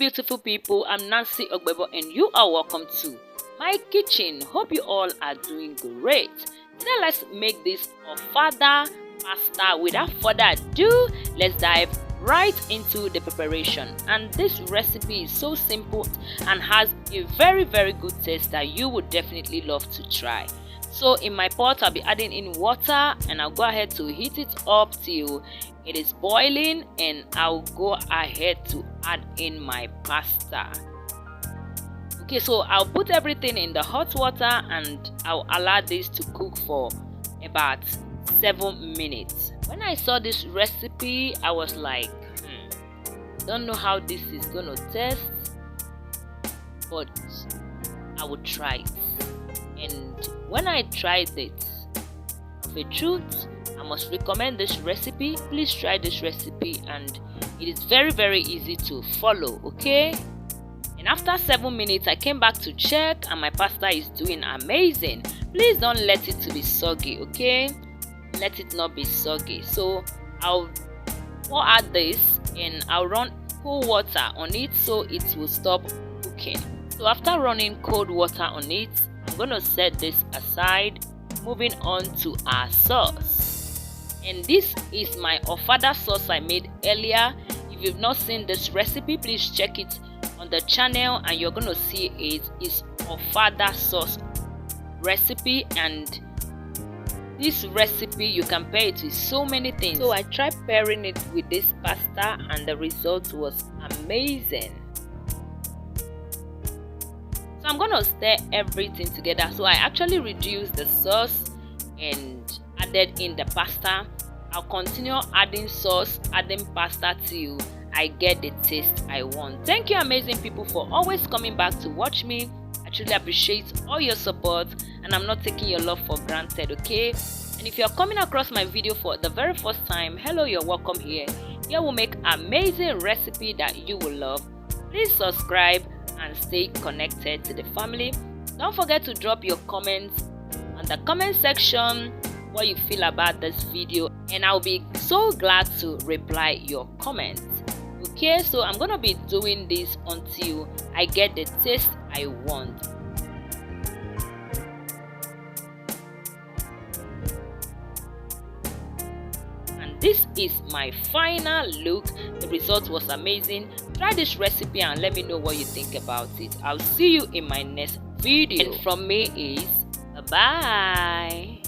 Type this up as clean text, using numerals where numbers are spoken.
beautiful people, I'm Nancy Ogbebo and you are welcome to my kitchen. Hope you all are doing great. Today let's make this Ofada pasta. Without further ado, let's dive right into the preparation. And this recipe is so simple and has a very good taste that you would definitely love to try. So in my pot I'll be adding in water and I'll go ahead to heat it up till it is boiling, and I'll go ahead to add in my pasta. Okay, so I'll put everything in the hot water and I'll allow this to cook for about 7 minutes. When I saw this recipe, I was like, don't know how this is gonna taste, but I would try it. And when I tried it, of a truth, I must recommend this recipe. Please try this recipe, and it is very easy to follow. Okay, and after 7 minutes I came back to check and my pasta is doing amazing. Please don't let it to be soggy. Okay, let it not be soggy. So I'll pour out this and I'll run cold water on it so it will stop cooking. So after running cold water on it, I'm gonna set this aside. Moving on to our sauce, and this is my Ofada sauce I made earlier. If you've not seen this recipe, please check it on the channel and you're gonna see it is Ofada sauce recipe. And this recipe you can pair it with so many things. So I tried pairing it with this pasta and the result was amazing. So I'm gonna stir everything together. So I actually reduced the sauce and added in the pasta. I'll continue adding sauce, adding pasta till I get the taste I want. Thank you amazing people for always coming back to watch me. I truly appreciate all your support and I'm not taking your love for granted. Okay, and if you're coming across my video for the very first time, hello, you're welcome here. Here we'll make amazing recipe that you will love. Please subscribe and stay connected to the family. Don't forget to drop your comments on the comment section what you feel about this video, and I'll be so glad to reply your comments. Okay, so I'm gonna be doing this until I get the taste I want. This is my final look. The result was amazing. Try this recipe and let me know what you think about it. I'll see you in my next video. And from me is bye.